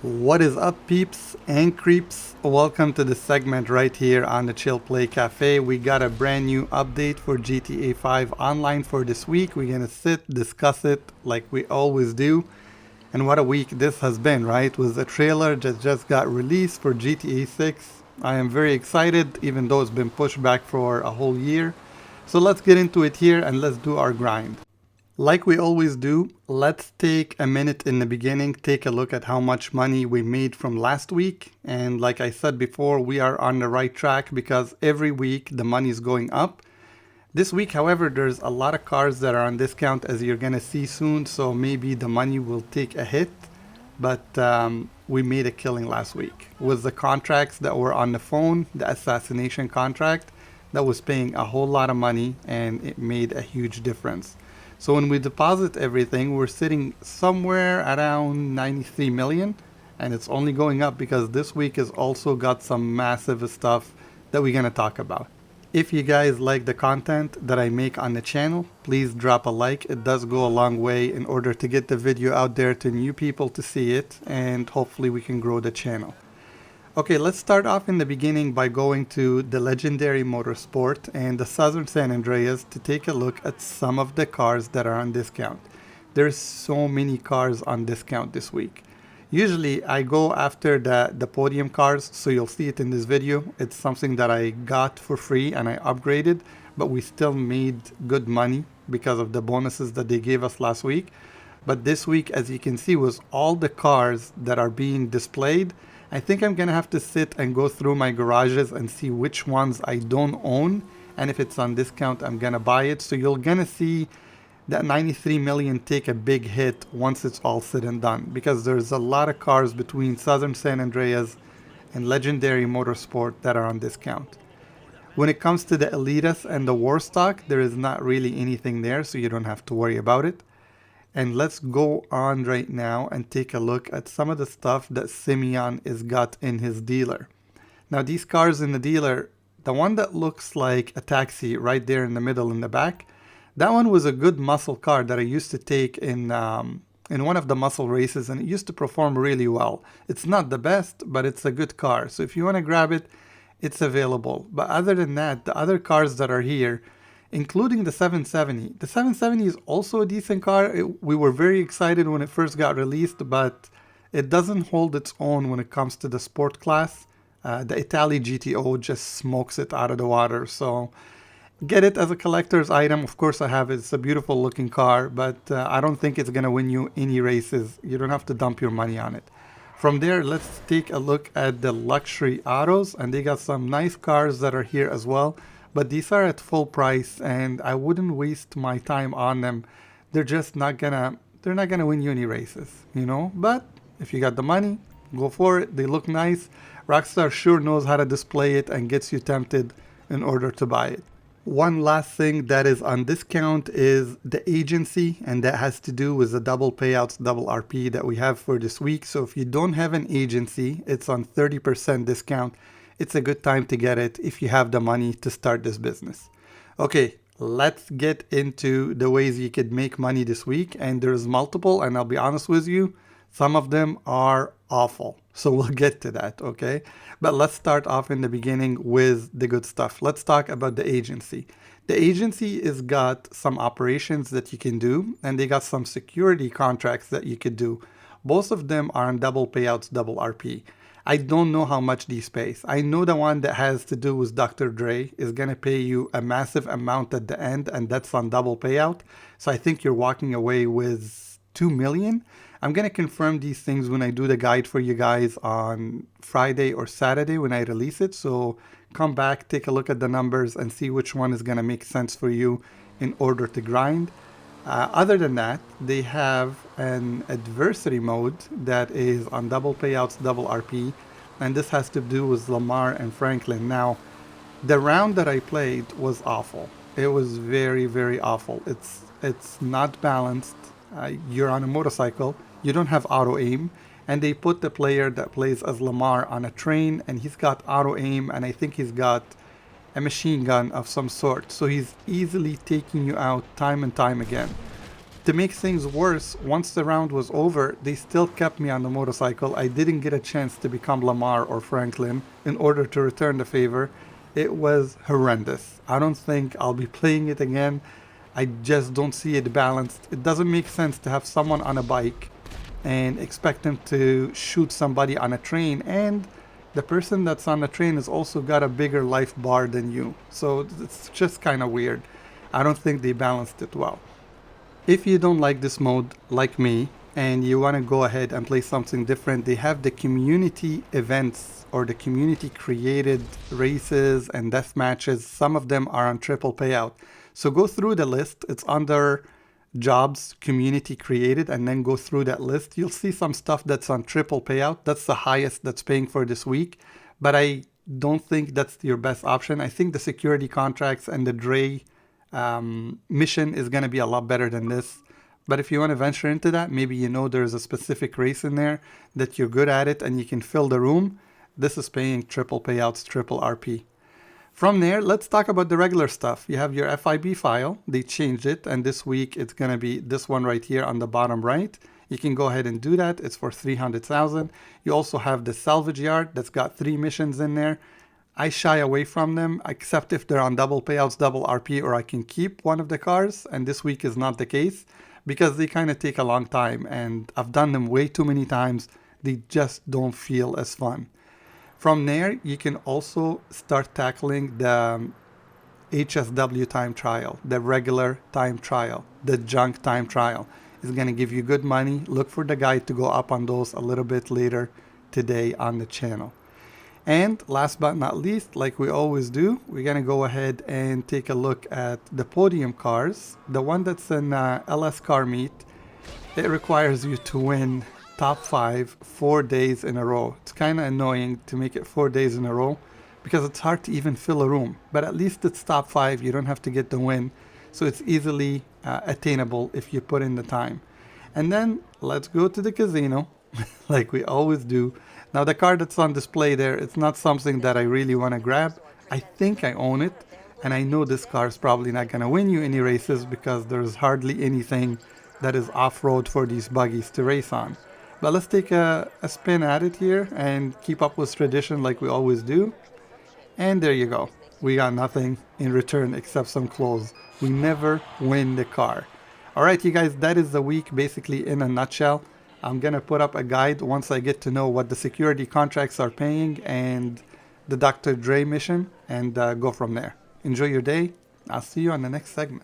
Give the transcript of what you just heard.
What is up, peeps and creeps? Welcome to the segment right here on the Chill Play Cafe. We got a brand new update for GTA 5 Online for this week. We're gonna sit, discuss it like we always do. And what a week this has been, right? With the trailer that just got released for GTA 6. I am very excited, even though it's been pushed back for a whole year. So let's get into it here and let's do our grind. Like we always do, let's take a minute in the beginning, take a look at how much money we made from last week. And like I said before, we are on the right track because every week the money is going up. This week, however, there's a lot of cars that are on discount, as you're gonna see soon, so maybe the money will take a hit. But we made a killing last week. With the contracts that were on the phone, the assassination contract, that was paying a whole lot of money and it made a huge difference. So when we deposit everything, we're sitting somewhere around 93 million, and it's only going up because this week has also got some massive stuff that we're going to talk about. If you guys like the content that I make on the channel, please drop a like. It does go a long way in order to get the video out there to new people to see it, and hopefully we can grow the channel. Okay, let's start off in the beginning by going to the legendary Motorsport and the Southern San Andreas to take a look at some of the cars that are on discount. There's so many cars on discount this week. Usually I go after the podium cars, so you'll see it in this video. It's something that I got for free and I upgraded, but we still made good money because of the bonuses that they gave us last week. But this week, as you can see, was all the cars that are being displayed. I think I'm gonna have to sit and go through my garages and see which ones I don't own, and if it's on discount I'm gonna buy it. So you're gonna see that 93 million take a big hit once it's all said and done, because there's a lot of cars between Southern San Andreas and legendary Motorsport that are on discount. When it comes to the Elitas and the Warstock, there is not really anything there, so you don't have to worry about it. And let's go on right now and take a look at some of the stuff that Simeon has got in his dealer. Now these cars in the dealer, the one that looks like a taxi right there in the middle in the back, that one was a good muscle car that I used to take in one of the muscle races, and it used to perform really well. It's not the best, but it's a good car. So if you want to grab it, it's available. But other than that, the other cars that are here, including the 770. The 770 is also a decent car. We were very excited when it first got released, but it doesn't hold its own when it comes to the sport class. The Italy GTO just smokes it out of the water. So get it as a collector's item. Of course I have it. It's a beautiful looking car, but I don't think it's going to win you any races. You don't have to dump your money on it. From there, let's take a look at the luxury autos, and they got some nice cars that are here as well. But these are at full price and I wouldn't waste my time on them. They're not gonna win you any races, you know? But if you got the money, go for it. They look nice. Rockstar sure knows how to display it and gets you tempted in order to buy it. One last thing that is on discount is the agency, and that has to do with the double payouts, double RP that we have for this week. So if you don't have an agency, it's on 30% discount. It's a good time to get it if you have the money to start this business. Okay, let's get into the ways you could make money this week. And there's multiple, and I'll be honest with you, some of them are awful. So we'll get to that, okay? But let's start off in the beginning with the good stuff. Let's talk about the agency. The agency has got some operations that you can do, and they got some security contracts that you could do. Both of them are on double payouts, double RP. I don't know how much these pays. I know the one that has to do with Dr. Dre is going to pay you a massive amount at the end, and that's on double payout. So I think you're walking away with 2 million. I'm going to confirm these things when I do the guide for you guys on Friday or Saturday when I release it. So come back, take a look at the numbers and see which one is going to make sense for you in order to grind. Other than that, they have an adversary mode that is on double payouts, double RP, and this has to do with Lamar and Franklin. Now, the round that I played was awful. It was very, very awful. It's not balanced. You're on a motorcycle, you don't have auto aim, and they put the player that plays as Lamar on a train, and he's got auto aim, and I think he's got a machine gun of some sort, so he's easily taking you out time and time again. To make things worse, once the round was over, they still kept me on the motorcycle. I didn't get a chance to become Lamar or Franklin in order to return the favor. It was horrendous. I don't think I'll be playing it again. I just don't see it balanced. It doesn't make sense to have someone on a bike and expect them to shoot somebody on a train, and the person that's on the train has also got a bigger life bar than you. So it's just kind of weird. I don't think they balanced it well. If you don't like this mode, like me, and you want to go ahead and play something different, they have the community events or the community created races and death matches. Some of them are on triple payout. So go through the list. It's under jobs, community created, and then go through that list. You'll see some stuff that's on triple payout. That's the highest that's paying for this week. But I don't think that's your best option. I think the security contracts and the Dre mission is going to be a lot better than this. But if you want to venture into that, maybe you know there's a specific race in there that you're good at it and you can fill the room. This is paying triple payouts, triple RP. From there, let's talk about the regular stuff. You have your FIB file. They changed it, and this week it's going to be this one right here on the bottom right. You can go ahead and do that. It's for 300,000. You also have the salvage yard that's got 3 missions in there. I shy away from them, except if they're on double payouts, double RP, or I can keep one of the cars, and this week is not the case because they kind of take a long time, and I've done them way too many times. They just don't feel as fun. From there, you can also start tackling the HSW time trial, the regular time trial, the junk time trial. It's going to give you good money. Look for the guide to go up on those a little bit later today on the channel. And last but not least, like we always do, we're going to go ahead and take a look at the podium cars. The one that's in LS car meet, it requires you to win top 5 4 days in a row. It's kind of annoying to make it 4 days in a row because it's hard to even fill a room. But at least it's top 5. You don't have to get the win. So it's easily attainable if you put in the time. And then let's go to the casino like we always do. Now the car that's on display there, it's not something that I really want to grab. I think I own it, and I know this car is probably not going to win you any races because there's hardly anything that is off-road for these buggies to race on. But let's take a spin at it here and keep up with tradition like we always do. And there you go. We got nothing in return except some clothes. We never win the car. Alright you guys, that is the week basically in a nutshell. I'm going to put up a guide once I get to know what the security contracts are paying and the Dr. Dre mission, and go from there. Enjoy your day. I'll see you on the next segment.